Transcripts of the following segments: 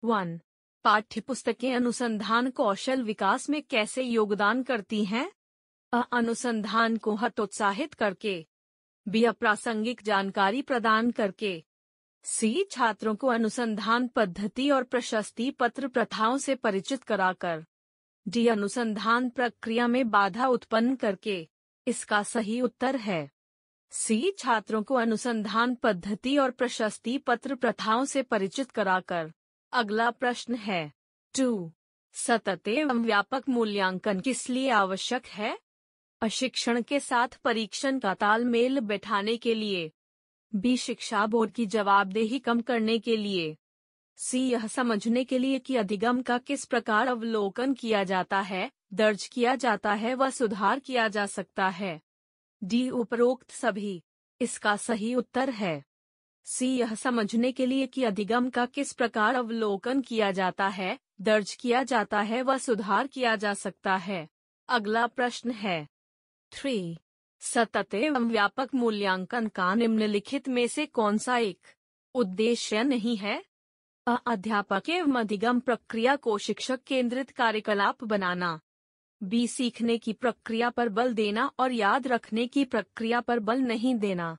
1. पाठ्यपुस्तकें अनुसंधान कौशल विकास में कैसे योगदान करती हैं? अ. अनुसंधान को हतोत्साहित करके। बी. अप्रासंगिक जानकारी प्रदान करके। सी. छात्रों को अनुसंधान पद्धति और प्रशस्ति पत्र प्रथाओं से परिचित कराकर। डी. अनुसंधान प्रक्रिया में बाधा उत्पन्न करके। इसका सही उत्तर है सी. छात्रों को अनुसंधान पद्धति और प्रशस्ति पत्र प्रथाओं से परिचित कराकर। अगला प्रश्न है 2. सतत एवं व्यापक मूल्यांकन किस लिए आवश्यक है? शिक्षण के साथ परीक्षण का तालमेल बैठाने के लिए। बी. शिक्षा बोर्ड की जवाबदेही कम करने के लिए। सी. यह समझने के लिए कि अधिगम का किस प्रकार अवलोकन किया जाता है, दर्ज किया जाता है व सुधार किया जा सकता है। डी. उपरोक्त सभी। इसका सही उत्तर है सी. यह समझने के लिए कि अधिगम का किस प्रकार अवलोकन किया जाता है, दर्ज किया जाता है व सुधार किया जा सकता है। अगला प्रश्न है 3. सतत एवं व्यापक मूल्यांकन का निम्नलिखित में से कौन सा एक उद्देश्य नहीं है? अ. अध्यापक एवं अधिगम प्रक्रिया को शिक्षक केंद्रित कार्यकलाप बनाना। बी. सीखने की प्रक्रिया पर बल देना और याद रखने की प्रक्रिया पर बल नहीं देना।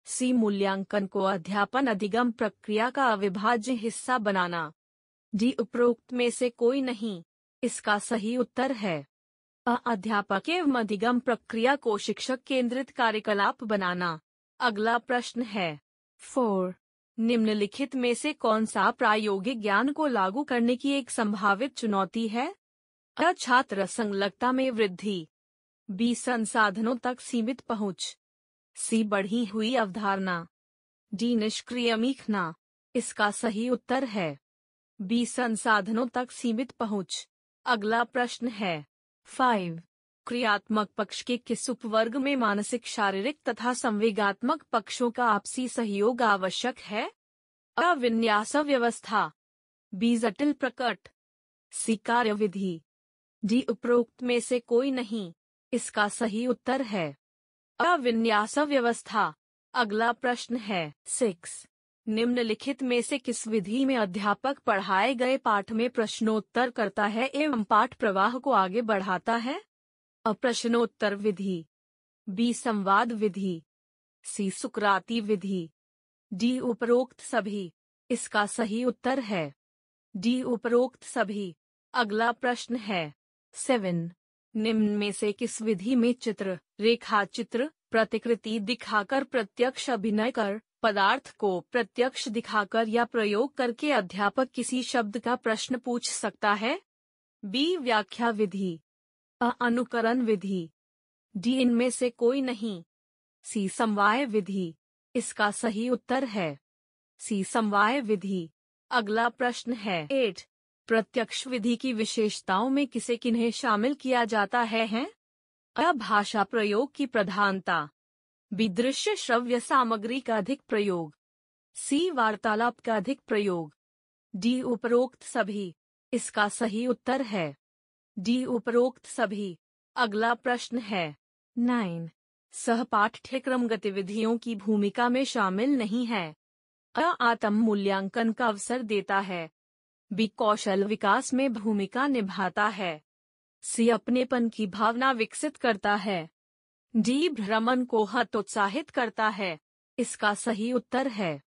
सी. मूल्यांकन को अध्यापन अधिगम प्रक्रिया का अविभाज्य हिस्सा बनाना। डी. उपरोक्त में से कोई नहीं। इसका सही उत्तर है अ. अध्यापक एवं अधिगम प्रक्रिया को शिक्षक केंद्रित कार्यकलाप बनाना। अगला प्रश्न है 4. निम्नलिखित में से कौन सा प्रायोगिक ज्ञान को लागू करने की एक संभावित चुनौती है? अ. छात्र संलग्नता में वृद्धि। बी. संसाधनों तक सीमित पहुंच। सी. बढ़ी हुई अवधारणा। डी. निष्क्रियमीखना। इसका सही उत्तर है बी. संसाधनों तक सीमित पहुंच। अगला प्रश्न है 5. क्रियात्मक पक्ष के किस उपवर्ग में मानसिक, शारीरिक तथा संवेगात्मक पक्षों का आपसी सहयोग आवश्यक है? अ. विन्यास व्यवस्था। बी. जटिल प्रकट। सी. कार्यविधि। डी. उपरोक्त में से कोई नहीं। इसका सही उत्तर है अ. विन्यास व्यवस्था। अगला प्रश्न है 6. निम्नलिखित में से किस विधि में अध्यापक पढ़ाए गए पाठ में प्रश्नोत्तर करता है एवं पाठ प्रवाह को आगे बढ़ाता है? अ. प्रश्नोत्तर विधि। बी. संवाद विधि। सी. सुकराती विधि। डी. उपरोक्त सभी। इसका सही उत्तर है डी. उपरोक्त सभी। अगला प्रश्न है 7. निम्न में से किस विधि में चित्र, रेखाचित्र, प्रतिकृति दिखाकर प्रत्यक्ष अभिनय कर, पदार्थ को प्रत्यक्ष दिखाकर या प्रयोग करके अध्यापक किसी शब्द का प्रश्न पूछ सकता है? बी. व्याख्या विधि। अ. अनुकरण विधि। डी. इनमें से कोई नहीं। सी. समवाय विधि। इसका सही उत्तर है सी. समवाय विधि। अगला प्रश्न है 8. प्रत्यक्ष विधि की विशेषताओं में किसे किन्हें शामिल किया जाता है? अ. भाषा प्रयोग की प्रधानता। बी. दृश्य श्रव्य सामग्री का अधिक प्रयोग। सी. वार्तालाप का अधिक प्रयोग। डी. उपरोक्त सभी। इसका सही उत्तर है डी. उपरोक्त सभी। अगला प्रश्न है 9. सहपाठ्यक्रम गतिविधियों की भूमिका में शामिल नहीं है। अ. आत्म मूल्यांकन का अवसर देता है। बी. कौशल विकास में भूमिका निभाता है। सी. अपनेपन की भावना विकसित करता है। डी. भ्रमण को हतोत्साहित करता है। इसका सही उत्तर है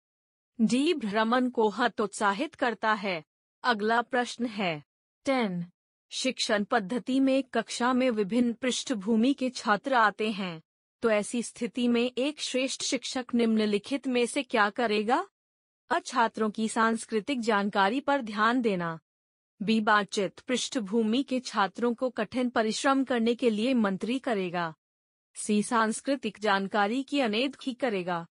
डी. भ्रमण को हतोत्साहित करता है। अगला प्रश्न है 10. शिक्षण पद्धति में कक्षा में विभिन्न पृष्ठभूमि के छात्र आते हैं, तो ऐसी स्थिति में एक श्रेष्ठ शिक्षक निम्नलिखित में से क्या करेगा? अ. छात्रों की सांस्कृतिक जानकारी पर ध्यान देना। बी. बातचीत पृष्ठभूमि के छात्रों को कठिन परिश्रम करने के लिए मंत्री करेगा। सी. सांस्कृतिक जानकारी की अनदेखी करेगा।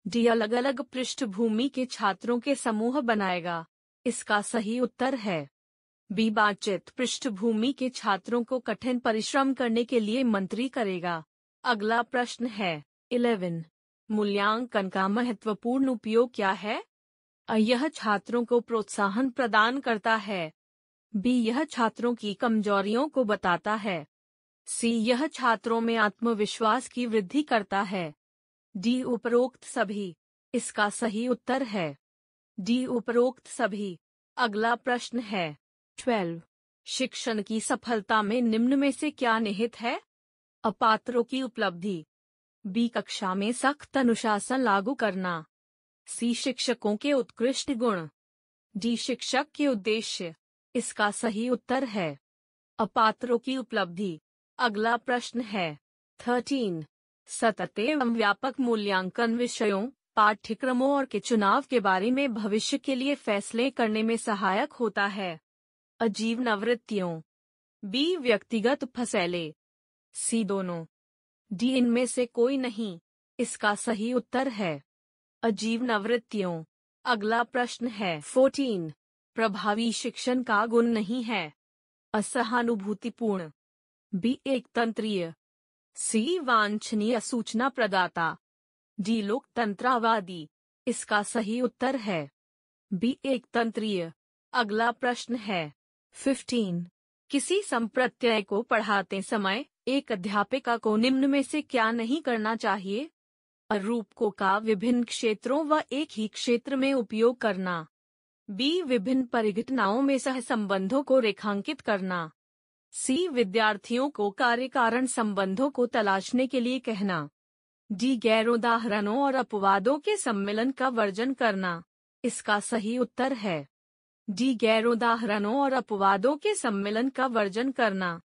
डी. अलग अलग पृष्ठभूमि के छात्रों के समूह बनाएगा। इसका सही उत्तर है बी. बातचीत पृष्ठभूमि के छात्रों को कठिन परिश्रम करने के लिए मंत्री करेगा। अगला प्रश्न है 11. मूल्यांकन का महत्वपूर्ण उपयोग क्या है? अ. यह छात्रों को प्रोत्साहन प्रदान करता है। बी. यह छात्रों की कमजोरियों को बताता है। सी. यह छात्रों में आत्मविश्वास की वृद्धि करता है। डी. उपरोक्त सभी। इसका सही उत्तर है डी. उपरोक्त सभी। अगला प्रश्न है 12। शिक्षण की सफलता में निम्न में से क्या निहित है? अपात्रों की उपलब्धि, बी कक्षा में सख्त अनुशासन लागू करना, सी शिक्षकों के उत्कृष्ट गुण, डी शिक्षक के उद्देश्य। इसका सही उत्तर है अपात्रों की उपलब्धि। अगला प्रश्न है 13। सतत एवं व्यापक मूल्यांकन विषयों, पाठ्यक्रमों और के चुनाव के बारे में भविष्य के लिए फैसले करने में सहायक होता है। अजीवनवृत्तियों, बी व्यक्तिगत फैसले, सी दोनों, डी इनमें से कोई नहीं। इसका सही उत्तर है अजीवनवृत्तियों। अगला प्रश्न है 14। प्रभावी शिक्षण का गुण नहीं है। असहानुभूतिपूर्ण, बी एकतंत्रीय, सी वांछनीय सूचना प्रदाता, डी लोकतंत्रवादी। इसका सही उत्तर है बी एकतंत्रीय। अगला प्रश्न है 15। किसी संप्रत्यय को पढ़ाते समय एक अध्यापिका को निम्न में से क्या नहीं करना चाहिए? रूपकों का विभिन्न क्षेत्रों व एक ही क्षेत्र में उपयोग करना, बी विभिन्न परिघटनाओं में सहसंबंधों को रेखांकित करना, सी विद्यार्थियों को कार्य कारण संबंधों को तलाशने के लिए कहना, डी गैरोदाहरणों और अपवादों के सम्मिलन का वर्जन करना। इसका सही उत्तर है डी गैरोदाहरणों और अपवादों के सम्मिलन का वर्जन करना।